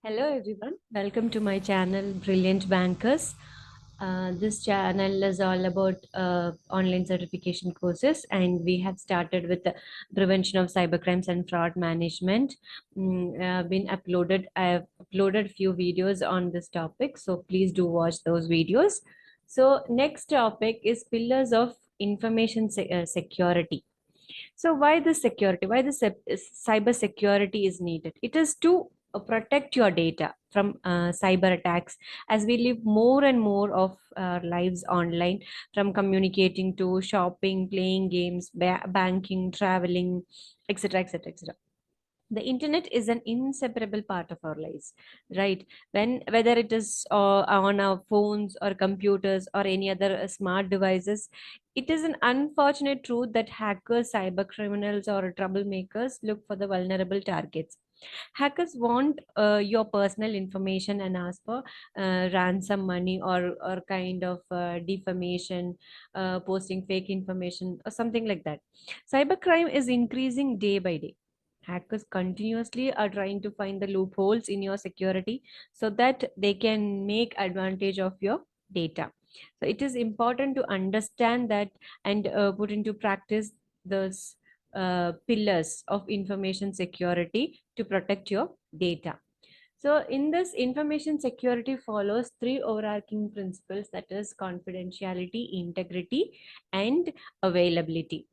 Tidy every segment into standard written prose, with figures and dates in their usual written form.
Hello everyone, welcome to my channel Brilliant Bankers. This channel is all about online certification courses, and we have started with the prevention of cybercrimes and fraud management. I have uploaded few videos on this topic, so please do watch those videos. So next topic is pillars of information security. So why the security? Why the cyber security is needed? It is to protect your data from cyber attacks, as we live more and more of our lives online, from communicating to shopping, playing games, banking, traveling, etc., etc., etc. The internet is an inseparable part of our lives, right? Whether it is on our phones or computers or any other smart devices, it is an unfortunate truth that hackers, cyber criminals, or troublemakers look for the vulnerable targets. Hackers want your personal information and ask for ransom money, or kind of defamation, posting fake information or something like that. Cybercrime is increasing day by day. Hackers continuously are trying to find the loopholes in your security so that they can make advantage of your data. So it is important to understand that and put into practice those pillars of information security to protect your data. So in this, information security follows three overarching principles, that is confidentiality, integrity, and availability.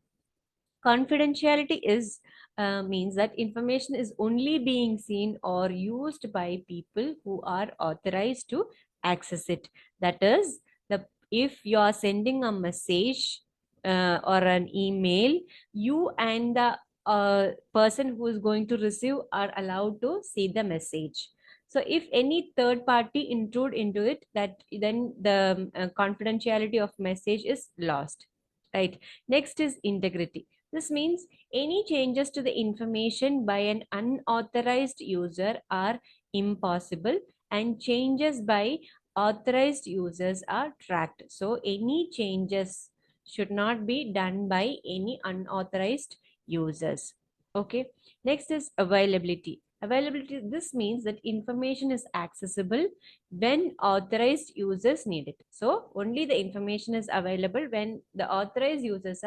Confidentiality is means that information is only being seen or used by people who are authorized to access it. That is, the if you are sending a message or an email, you and the person who is going to receive are allowed to see the message. So if any third party intrude into it, that then the confidentiality of message is lost, right? Next is integrity. This means any changes to the information by an unauthorized user are impossible, and changes by authorized users are tracked. So any changes should not be done by any unauthorized users. Okay. Next is availability. Availability, this means that information is accessible when authorized users need it. So only the information is available when the authorized users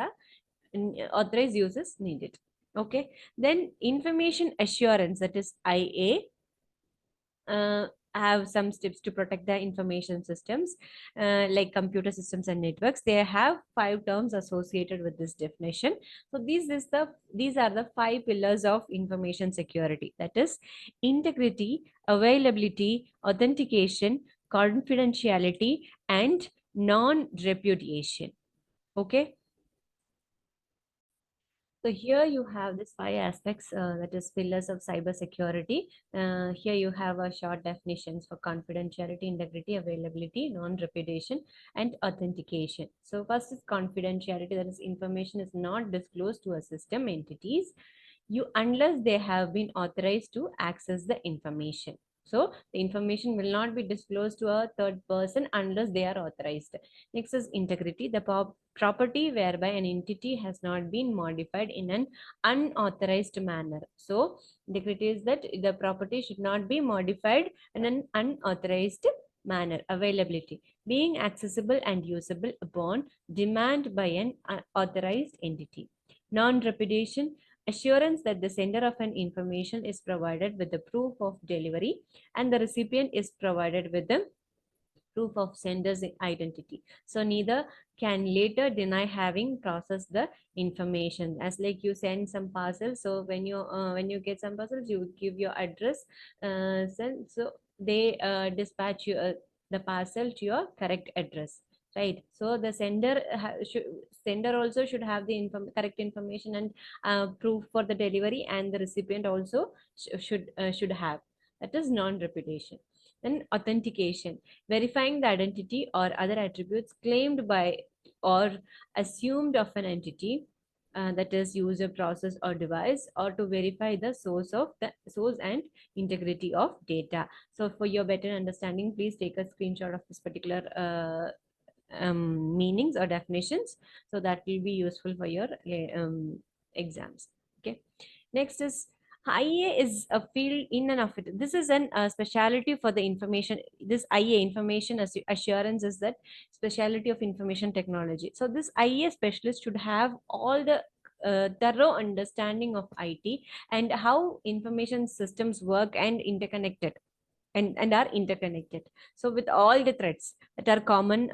need it. Okay. Then information assurance, that is IA, have some steps to protect the information systems, like computer systems and networks. They have five terms associated with this definition. So these are the five pillars of information security, that is integrity, availability, authentication, confidentiality, and non-repudiation. Okay. So here you have these five aspects, that is pillars of cybersecurity. Here you have a short definitions for confidentiality, integrity, availability, non-repudiation, and authentication. So first is confidentiality, that is information is not disclosed to a system entities you unless they have been authorized to access the information. So the information will not be disclosed to a third person unless they are authorized. Next is integrity, the property whereby an entity has not been modified in an unauthorized manner. So integrity is that the property should not be modified in an unauthorized manner. Availability, being accessible and usable upon demand by an authorized entity. Non-repudiation, assurance that the sender of an information is provided with the proof of delivery and the recipient is provided with the proof of sender's identity. So neither can later deny having processed the information. As like you send some parcels, so when you get some parcels, you give your address, so they dispatch you the parcel to your correct address. Right. So the sender also should have the correct information and proof for the delivery, and the recipient also should have. That is non-reputation. Then authentication, verifying the identity or other attributes claimed by or assumed of an entity, that is user, process, or device, or to verify the source and integrity of data. So for your better understanding, please take a screenshot of this particular meanings or definitions, so that will be useful for your exams. Okay. Next is IA is a field in and of it. This is an specialty for the information. This IA, information assurance, is that specialty of information technology. So this IA specialist should have all the thorough understanding of IT and how information systems work and interconnected and are interconnected. So with all the threats that are common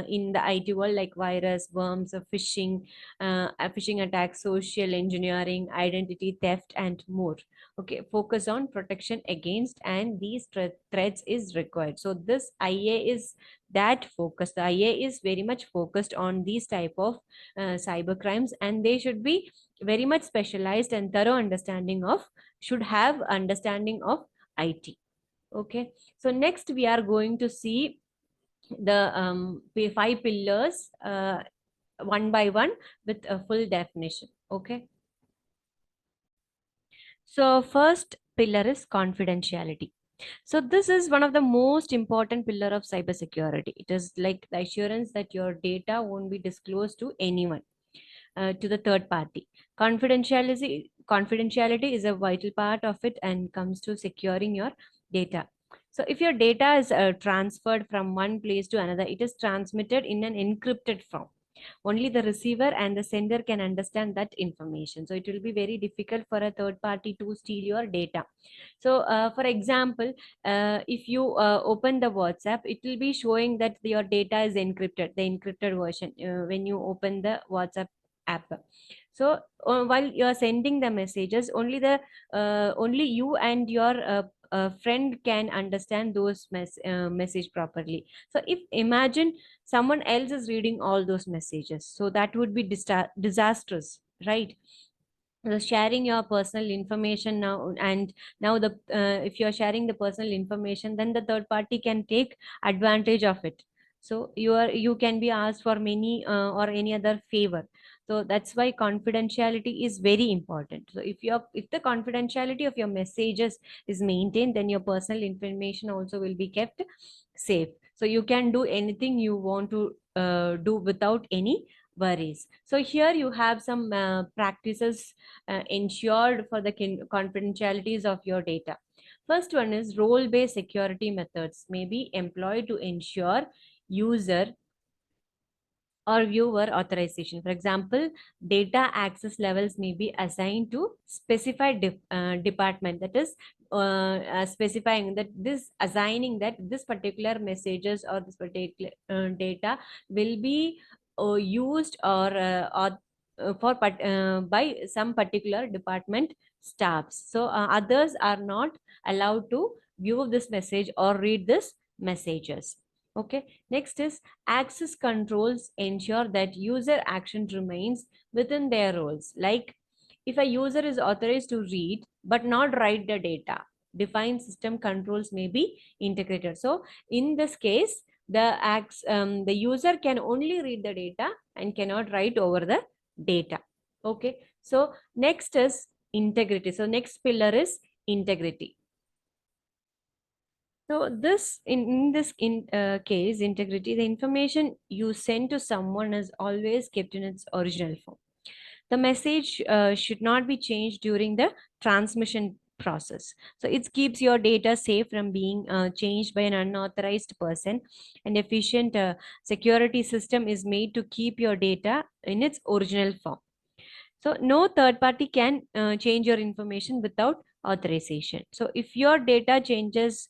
in the IT world, like virus, worms, phishing attacks, social engineering, identity theft, and more. Okay, focus on protection against and these threats is required. So this IA is that focus. The IA is very much focused on these type of cyber crimes, and they should be very much specialized and thorough understanding of should have understanding of IT. Okay, so next we are going to see the five pillars one by one with a full definition. Okay, so first pillar is confidentiality. So this is one of the most important pillar of cybersecurity. It is like the assurance that your data won't be disclosed to anyone, to the third party. Confidentiality is a vital part of it and comes to securing your data. So if your data is transferred from one place to another, it is transmitted in an encrypted form. Only the receiver and the sender can understand that information. So it will be very difficult for a third party to steal your data. So for example, if you open the WhatsApp, it will be showing that your data is encrypted, the encrypted version, when you open the WhatsApp app. So while you are sending the messages, only you and your friend can understand those message properly. So if imagine someone else is reading all those messages, so that would be disastrous, right? The sharing your personal information now, and now the if you're sharing the personal information, then the third party can take advantage of it. So you can be asked for many or any other favor. So that's why confidentiality is very important. So if the confidentiality of your messages is maintained, then your personal information also will be kept safe. So you can do anything you want to do without any worries. So here you have some practices ensured for the confidentialities of your data. First one is role-based security methods may be employed to ensure user or viewer authorization. For example, data access levels may be assigned to specified department. That is specifying that this assigning that this particular messages or this particular data will be used by some particular department staffs. So others are not allowed to view this message or read this messages. Okay, next is access controls ensure that user action remains within their roles. Like if a user is authorized to read but not write the data, defined system controls may be integrated. So in this case, the user can only read the data and cannot write over the data. Okay, so next is integrity. So next pillar is integrity. So this in this case, integrity, the information you send to someone is always kept in its original form. The message should not be changed during the transmission process. So it keeps your data safe from being changed by an unauthorized person. An efficient security system is made to keep your data in its original form. So no third party can change your information without authorization. So if your data changes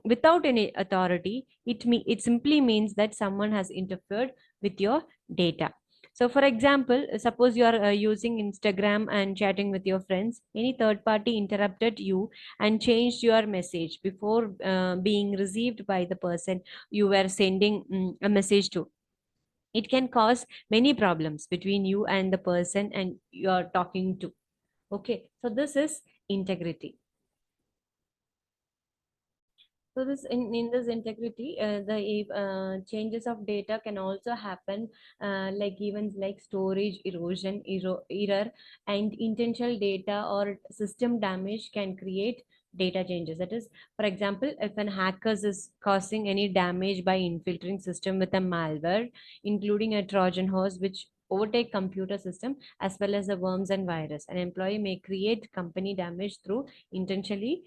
without any authority, it simply means that someone has interfered with your data. So for example, suppose you are using Instagram and chatting with your friends, any third party interrupted you and changed your message before being received by the person you were sending a message to. It can cause many problems between you and the person and you're talking to. Okay, so this is integrity. So this in this integrity, the changes of data can also happen, like events like storage erosion, error, and intentional data or system damage can create data changes. That is, for example, if an hacker is causing any damage by infiltrating system with a malware, including a Trojan horse, which overtake computer system as well as the worms and virus. An employee may create company damage through intentionally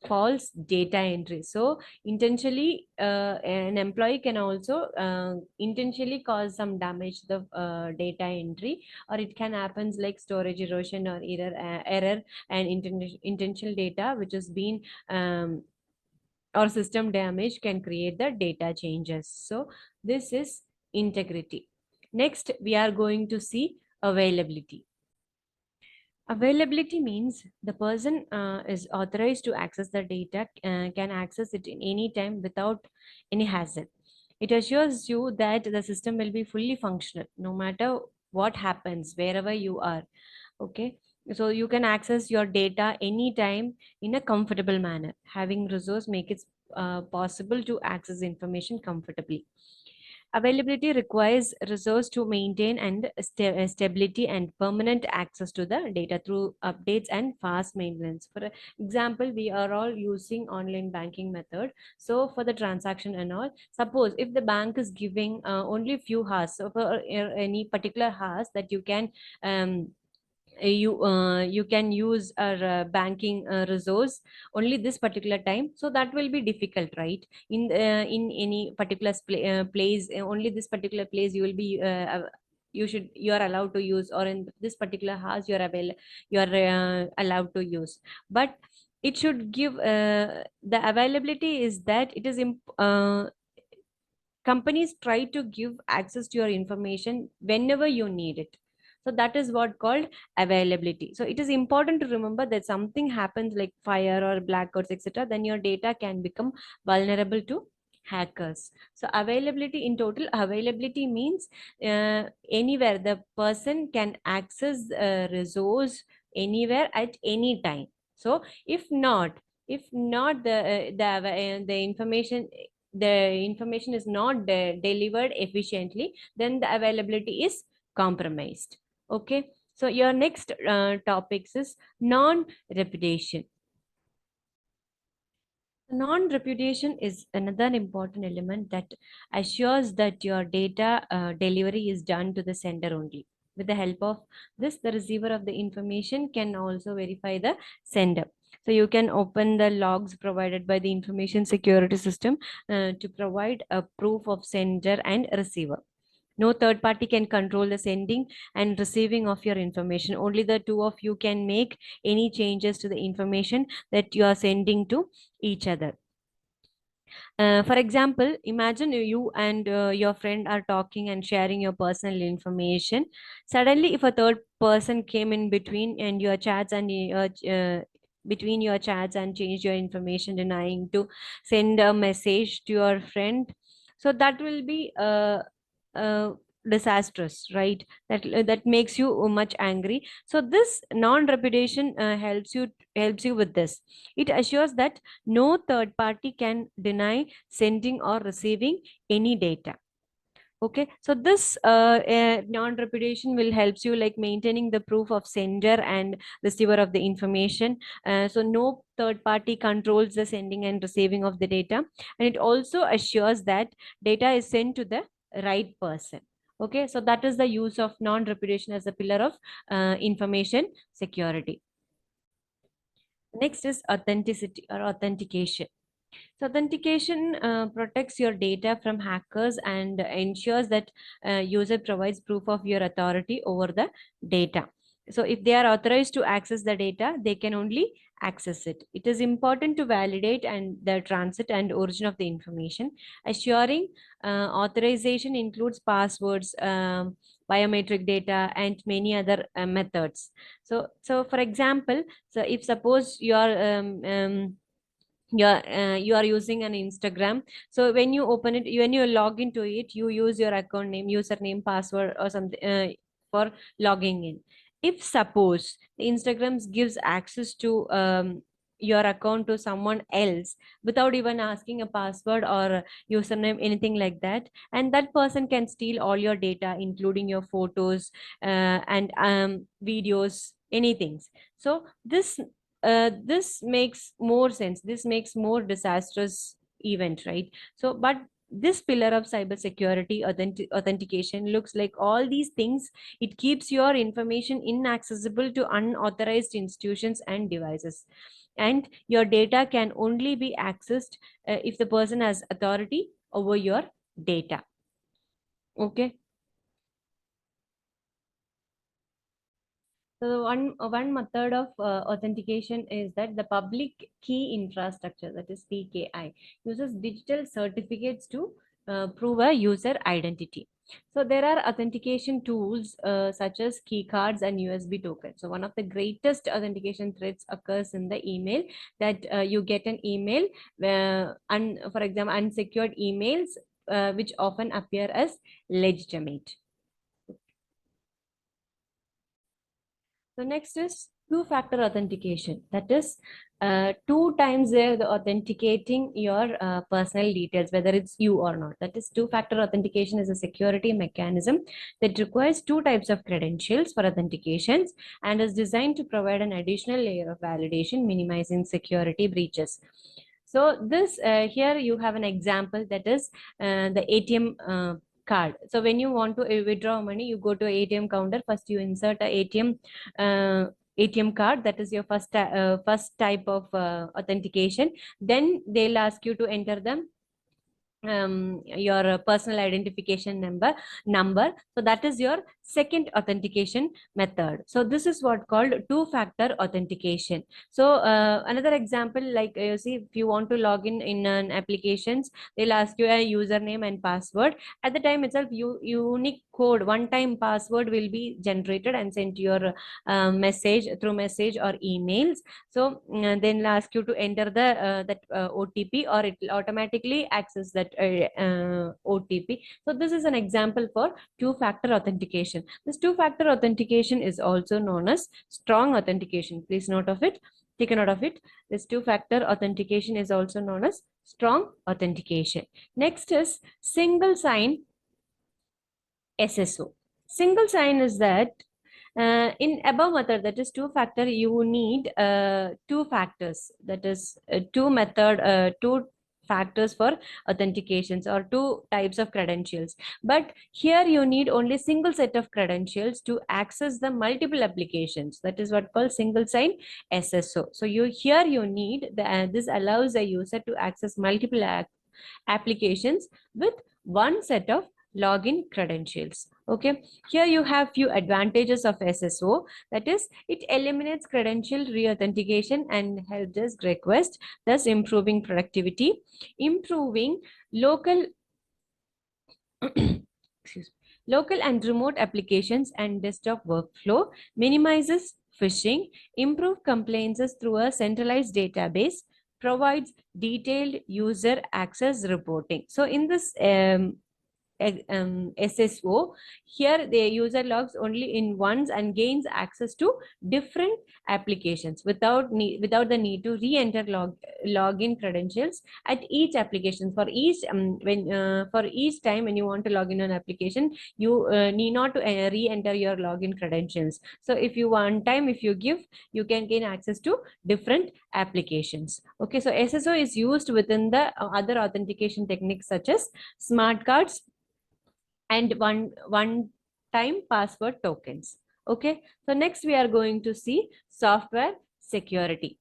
false data entry. So intentionally, an employee can also intentionally cause some damage to the data entry, or it can happens like storage erosion or error and intentional data which has been or system damage can create the data changes. So this is integrity. Next, we are going to see availability. Availability means the person is authorized to access the data, can access it in any time without any hassle. It assures you that the system will be fully functional no matter what happens, wherever you are. Okay. So you can access your data anytime in a comfortable manner. Having resource make it possible to access information comfortably. Availability requires resource to maintain and stability and permanent access to the data through updates and fast maintenance. For example, we are all using online banking method. So for the transaction and all, suppose if the bank is giving only few hours, so for any particular hours that um, you can use our banking resource only this particular time, so that will be difficult, right? In any particular place, only this particular place you will be you are allowed to use, or in this particular house you are allowed to use. But it should give the availability is that it is companies try to give access to your information whenever you need it. So that is what called availability. So it is important to remember that something happens like fire or blackouts, etc., then your data can become vulnerable to hackers. So availability, in total availability means anywhere the person can access a resource anywhere at any time. So if not the information is not delivered efficiently, then the availability is compromised. Okay. So your next topics is non-repudiation. Non-repudiation is another important element that assures that your data delivery is done to the sender only. With the help of this, the receiver of the information can also verify the sender. So you can open the logs provided by the information security system to provide a proof of sender and receiver. No third party can control the sending and receiving of your information. Only the two of you can make any changes to the information that you are sending to each other. For example, imagine you and your friend are talking and sharing your personal information. Suddenly, if a third person came in between and your chats and between your chats and changed your information, denying to send a message to your friend, so that will be uh, disastrous, right? That makes you much angry. So this non-repudiation helps you with this. It assures that no third party can deny sending or receiving any data. Okay, so this non-repudiation will helps you like maintaining the proof of sender and receiver of the information. So no third party controls the sending and receiving of the data, and it also assures that data is sent to the right person. Okay, so that is the use of non-repudiation as a pillar of information security. Next is authenticity or authentication. So authentication protects your data from hackers and ensures that user provides proof of your authority over the data. So if they are authorized to access the data, they can only access it. It is important to validate and the transit and origin of the information. Assuring authorization includes passwords, biometric data, and many other methods. So for example, so if suppose you are using an Instagram, so when you open it, when you log into it, you use your account name, username, password, or something for logging in. If suppose the Instagram gives access to your account to someone else without even asking a password or username, anything like that, and that person can steal all your data including your photos and videos, anything. So this makes more sense, this makes more disastrous event, right? So but this pillar of cybersecurity authentication looks like all these things. It keeps your information inaccessible to unauthorized institutions and devices, and your data can only be accessed if the person has authority over your data. Okay. So one method of authentication is that the public key infrastructure, that is PKI, uses digital certificates to prove a user identity. So there are authentication tools such as key cards and USB tokens. So one of the greatest authentication threats occurs in the email, that you get an email for example, unsecured emails which often appear as legitimate. So next is two-factor authentication. That is two times the authenticating your personal details, whether it's you or not. That is two-factor authentication is a security mechanism that requires two types of credentials for authentications and is designed to provide an additional layer of validation, minimizing security breaches. So this here you have an example, that is the ATM card. So when you want to withdraw money, you go to ATM counter. First, you insert a ATM card. That is your first type of authentication. Then they'll ask you to enter them your personal identification number. So that is your second authentication method. So this is what called two-factor authentication. So another example, like you see, if you want to log in an applications, they'll ask you a username and password. At the time itself, unique code, one-time password will be generated and sent to your message through message or emails. So then they'll ask you to enter that OTP, or it will automatically access that OTP. So this is an example for two-factor authentication. This two-factor authentication is also known as strong authentication. Please note of it. Take a note of it. This two-factor authentication is also known as strong authentication. Next is single sign SSO. Single sign is that in above method, that is two-factor, you need two factors, that is two factors for authentications, or two types of credentials. But here you need only single set of credentials to access the multiple applications. That is what called single sign SSO. So you need this allows a user to access multiple applications with one set of login credentials. Okay, here you have few advantages of SSO. That is, it eliminates credential re-authentication and help desk request, thus improving productivity, improving local local and remote applications and desktop workflow, minimizes phishing, improve compliances through a centralized database, provides detailed user access reporting. So in this SSO, here the user logs only in once and gains access to different applications without the need to re-enter login credentials at each application. For each time when you want to log in an application, you need not to re-enter your login credentials. So if you one time, if you give, you can gain access to different applications. Okay, so SSO is used within the other authentication techniques such as smart cards and one time password tokens. Okay, so next we are going to see software security.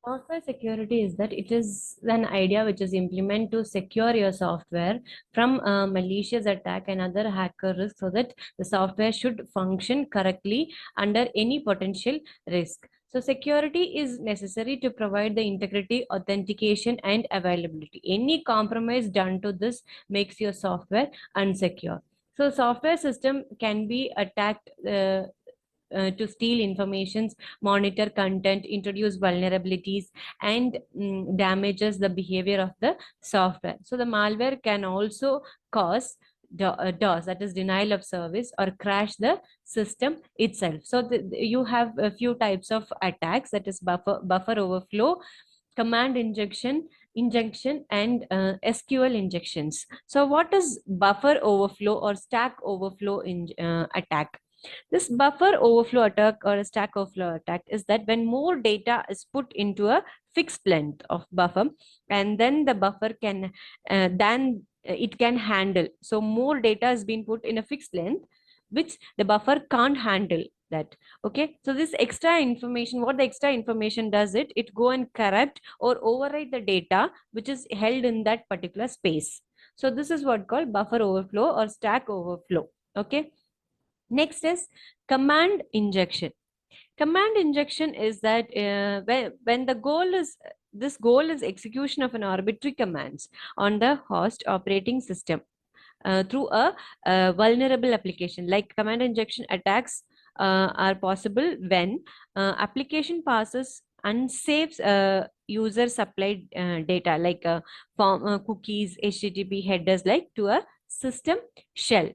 Software security is that it is an idea which is implemented to secure your software from a malicious attack and other hacker risk, so that the software should function correctly under any potential risk. So security is necessary to provide the integrity, authentication, and availability. Any compromise done to this makes your software unsecure. So software system can be attacked to steal informations, monitor content, introduce vulnerabilities, and damages the behavior of the software. So the malware can also cause DOS, that is denial of service, or crash the system itself. So you have a few types of attacks, that is buffer overflow, command injection, and SQL injections. So what is buffer overflow or stack overflow attack? This buffer overflow attack or a stack overflow attack is that when more data is put into a fixed length of buffer, and then the buffer can then it can handle. So more data has been put in a fixed length, which the buffer can't handle that. Okay, so this extra information, what the extra information does, it go and corrupt or override the data which is held in that particular space. So this is what called buffer overflow or stack overflow. Okay, next is command injection. Command injection is that when the goal is this goal is execution of an arbitrary commands on the host operating system through a vulnerable application. Like command injection attacks are possible when application passes unsafe user supplied data like form, cookies, HTTP headers, like to a system shell.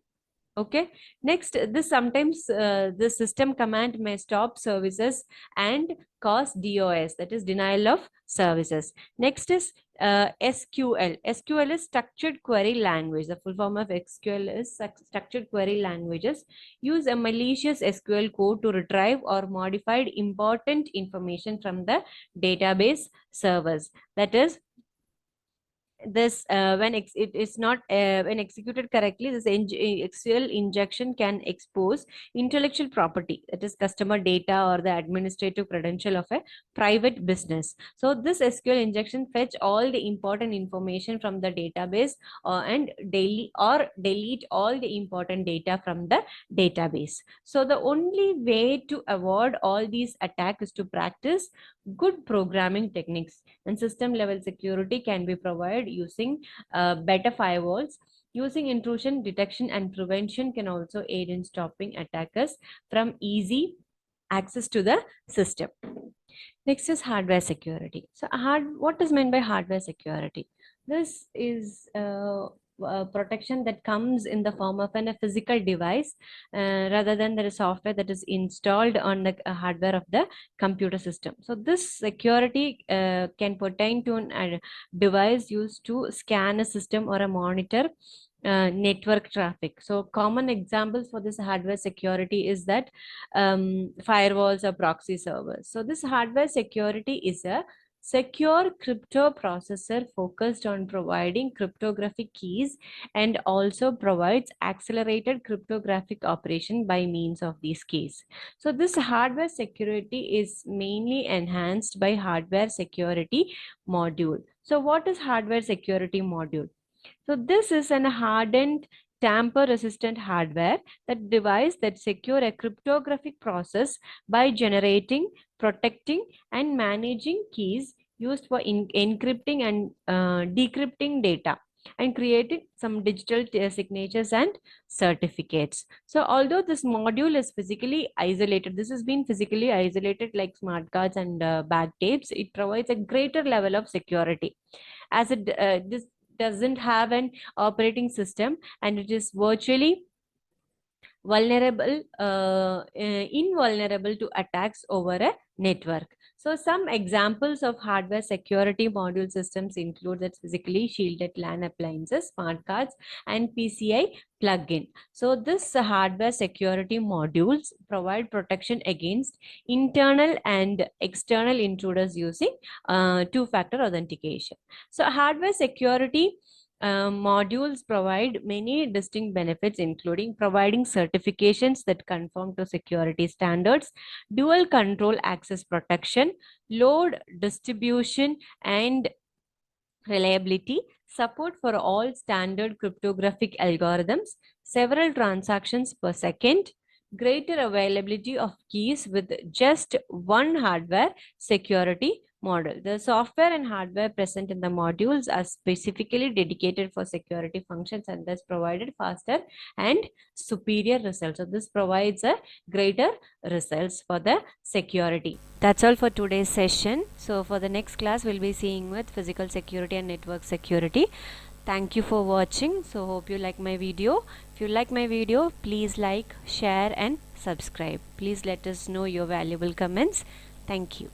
Okay, next, this sometimes the system command may stop services and cause DOS, that is denial of services. Next is SQL. SQL is structured query language. The full form of SQL is structured query languages. Use a malicious SQL code to retrieve or modified important information from the database servers. That is, this when it is not when executed correctly, this SQL injection can expose intellectual property, that is customer data or the administrative credential of a private business. So this SQL injection fetch all the important information from the database and daily or delete all the important data from the database. So the only way to avoid all these attacks is to practice good programming techniques, and system level security can be provided using better firewalls. Using intrusion detection and prevention can also aid in stopping attackers from easy access to the system. Next is hardware security. So what is meant by hardware security? This is protection that comes in the form of a physical device rather than there is software that is installed on the hardware of the computer system. So this security can pertain to a device used to scan a system or a monitor network traffic. So common examples for this hardware security is that firewalls or proxy servers. So this hardware security is a secure crypto processor focused on providing cryptographic keys and also provides accelerated cryptographic operation by means of these keys. So this hardware security is mainly enhanced by hardware security module. So what is hardware security module? So this is an hardened tamper-resistant hardware that device that secure a cryptographic process by generating, protecting, and managing keys used for encrypting and decrypting data and creating some digital signatures and certificates. So although this module is physically isolated, this has been physically isolated like smart cards and bag tapes, it provides a greater level of security as this doesn't have an operating system and it is virtually vulnerable invulnerable to attacks over a network. So some examples of hardware security module systems include that physically shielded LAN appliances, smart cards, and PCI plug-in. So this hardware security modules provide protection against internal and external intruders using two-factor authentication. So hardware security modules provide many distinct benefits, including providing certifications that conform to security standards, dual control access protection, load distribution and reliability, support for all standard cryptographic algorithms, several transactions per second, greater availability of keys with just one hardware security model. The software and hardware present in the modules are specifically dedicated for security functions and thus provided faster and superior results. So this provides a greater results for the security. That's all for today's session. So for the next class, we'll be seeing with physical security and network security. Thank you for watching. So hope you like my video. If you like my video, please like, share and subscribe. Please let us know your valuable comments. Thank you.